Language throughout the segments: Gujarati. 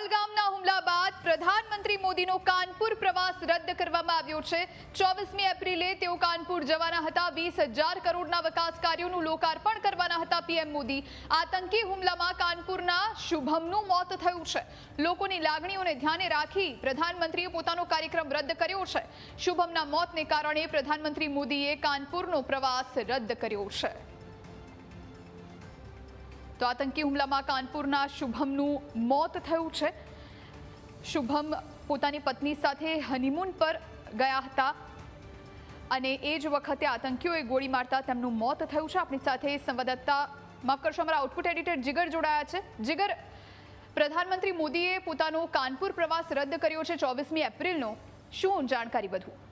પહલગામના હુમલા બાદ પ્રધાનમંત્રી મોદીનો કાનપુર પ્રવાસ રદ કરવામાં આવ્યો છે। 24મી એપ્રિલે તેઓ કાનપુર જવાના હતા। 20,000 કરોડના વિકાસ કાર્યોનું લોકાર્પણ કરવાના હતા પીએમ મોદી। આતંકી હુમલામાં કાનપુરના શુભમનું મોત થયું છે। લોકોની લાગણીઓને ધ્યાને રાખી પ્રધાનમંત્રીએ પોતાનો કાર્યક્રમ રદ કર્યો છે। શુભમના મોતને કારણે પ્રધાનમંત્રી મોદીએ કાનપુરનો પ્રવાસ રદ કર્યો છે। તો આતંકી હુમલામાં કાનપુરના શુભમનું મોત થયું છે। શુભમ પોતાની પત્ની સાથે હનીમૂન પર ગયા હતા અને એ જ વખતે આતંકીઓએ ગોળી મારતા તેમનું મોત થયું છે। આપણી સાથે સંવાદદાતા માફ કરશો અમારા આઉટપુટ એડિટર જીગર જોડાયા છે। જીગર, પ્રધાનમંત્રી મોદીએ પોતાનો કાનપુર પ્રવાસ રદ કર્યો છે 24મી એપ્રિલનો, શું જાણકારી વધુ?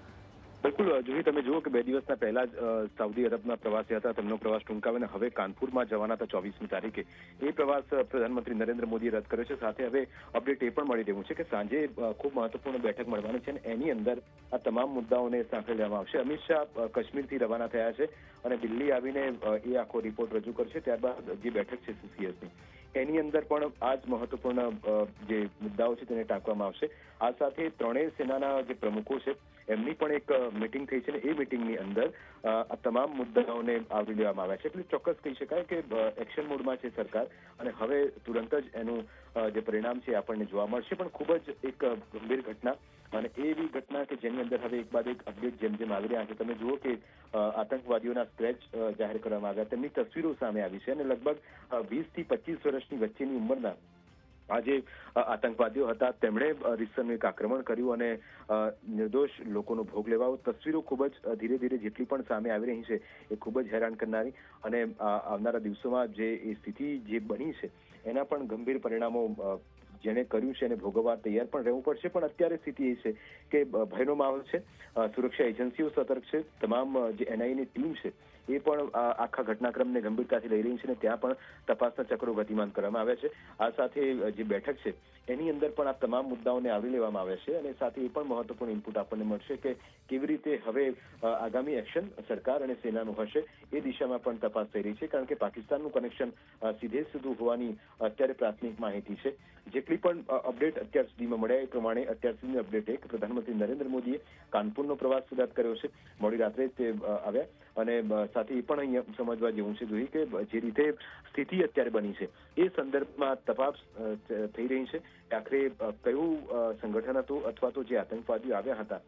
બિલકુલ જોઈ તમે જુઓ કે 2 દિવસના પહેલા જ સાઉદી અરબના પ્રવાસે હતા। તેમનો પ્રવાસ ટૂંકાવીને હવે કાનપુરમાં જવાના હતા 24મી તારીખે। એ પ્રવાસ પ્રધાનમંત્રી નરેન્દ્ર મોદીએ રદ કર્યો છે। સાથે હવે અપડેટ એ પણ મળી રહ્યું છે કે સાંજે ખૂબ મહત્વપૂર્ણ બેઠક મળવાની છે અને એની અંદર આ તમામ મુદ્દાઓને સાંકળી લેવામાં આવશે। અમિત શાહ કાશ્મીરથી રવાના થયા છે અને દિલ્હી આવીને એ આખો રિપોર્ટ રજૂ કરશે। ત્યારબાદ જે બેઠક છે સીસીએસની એની અંદર પણ આ જ મહત્વપૂર્ણ જે મુદ્દાઓ છે તેને ટાંકવામાં આવશે। આ સાથે ત્રણેય સેનાના જે પ્રમુખો છે એમની પણ એક મીટિંગ થઈ છે અને એ મીટિંગની અંદર આ તમામ મુદ્દાઓને આવરી લેવામાં આવ્યા છે। એટલે ચોક્કસ કહી શકાય કે એક્શન મોડમાં છે સરકાર અને હવે તુરંત જ એનું જે પરિણામ છે આપણને જોવા મળશે। પણ ખૂબ જ એક ગંભીર ઘટના અને એવી ઘટના કે જેની અંદર હવે એક બાદ એક અપડેટ જેમ જેમ આવી રહ્યા છે। તમે જુઓ કે આતંકવાદીઓના સ્ક્રેચ જાહેર કરવામાં આવ્યા, તેમની તસવીરો સામે આવી છે અને લગભગ 20 થી 25 વર્ષની વચ્ચેની ઉંમરના આ જે આતંકવાદીઓ હતા તેમણે રીતસરનું એક આક્રમણ કર્યું અને નિર્દોષ લોકોનો ભોગ લેવાયો। તસવીરો ખૂબ જ ધીરે ધીરે જેટલી પણ સામે આવી રહી છે એ ખૂબ જ હેરાન કરનારી અને આવનારા દિવસોમાં જે એ સ્થિતિ જે બની છે એના પણ ગંભીર પરિણામો જેને કર્યું છે એને ભોગવવા તૈયાર પણ રહેવું પડશે। પણ અત્યારે સ્થિતિ એ છે કે ભયનો માહોલ છે, સુરક્ષા એજન્સીઓ સતર્ક છે, તમામ જે એનઆઈએની ટીમ છે એ પણ આખા ઘટનાક્રમને ગંભીરતાથી લઈ રહી છે અને ત્યાં પણ તપાસના ચક્રો ગતિમાન કરવામાં આવ્યા છે। આ સાથે જે બેઠક છે એની અંદર પણ આ તમામ મુદ્દાઓને આવરી લેવામાં આવ્યા છે અને સાથે એ પણ મહત્વપૂર્ણ ઇનપુટ આપણને મળશે કે કેવી રીતે હવે આગામી એક્શન સરકાર અને સેનાનું હશે એ દિશામાં પણ તપાસ થઈ રહી છે। કારણ કે પાકિસ્તાનનું કનેક્શન સીધે સીધું હોવાની અત્યારે પ્રાથમિક માહિતી છે। જેટલી પણ અપડેટ અત્યાર સુધીમાં મળ્યા એ પ્રમાણે અત્યાર સુધીની અપડેટ એ કે પ્રધાનમંત્રી નરેન્દ્ર મોદીએ કાનપુરનો પ્રવાસ રદ કર્યો છે। મોડી રાત્રે તે આવ્યા અને સાથે એ પણ અહીંયા સમજવા જેવું છે જોઈએ કે જે રીતે સ્થિતિ અત્યારે બની છે એ સંદર્ભમાં તપાસ થઈ રહી છે કે આખરે કયું સંગઠન હતું અથવા તો જે આતંકવાદીઓ આવ્યા હતા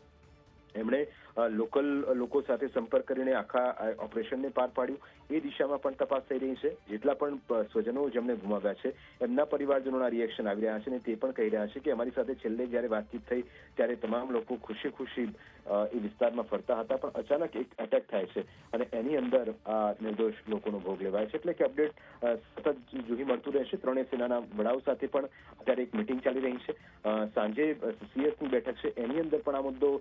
એમણે લોકલ લોકો સાથે સંપર્ક કરીને આખા ઓપરેશનને પાર પાડ્યું એ દિશામાં પણ તપાસ થઈ રહી છે। જેટલા પણ સ્વજનો જેમણે ગુમાવ્યા છે એમના પરિવારજનોના રિએક્શન આવી રહ્યા છે અને તે પણ કહી રહ્યા છે કે અમારી સાથે છેલ્લે જ્યારે વાતચીત થઈ ત્યારે તમામ લોકો ખુશી ખુશી એ વિસ્તારમાં ફરતા હતા પણ અચાનક એક એટેક થાય છે અને એની અંદર આ નિર્દોષ લોકોનો ભોગ લેવાય છે। એટલે કે અપડેટ સતત જોઈ મળતું રહેશે। ત્રણેય સેનાના વડાઓ સાથે પણ અત્યારે એક મિટિંગ ચાલી રહી છે। સાંજે સીએસની બેઠક છે એની અંદર પણ આ મુદ્દો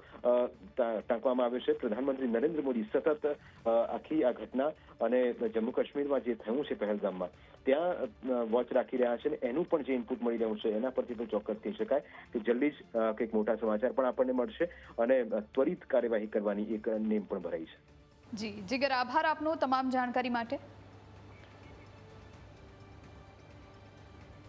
ટાંકવામાં આવ્યો છે। પ્રધાનમંત્રી નરેન્દ્ર મોદી સતત આખી આ ઘટના અને જમ્મુ કાશ્મીરમાં જે થયું છે પહેલગામમાં ત્યાં વોચ રાખી રહ્યા છે અને એનું પણ જે ઇનપુટ મળી રહ્યું છે એના પરથી પણ ચોક્કસ કહી શકાય કે જલ્દી જ કંઈક મોટા સમાચાર પણ આપણને મળશે અને ત્વરિત કાર્યવાહી કરવાની એક નેમ પણ ભરાઈ છે। જી જીગર, આભાર આપનો તમામ જાણકારી માટે।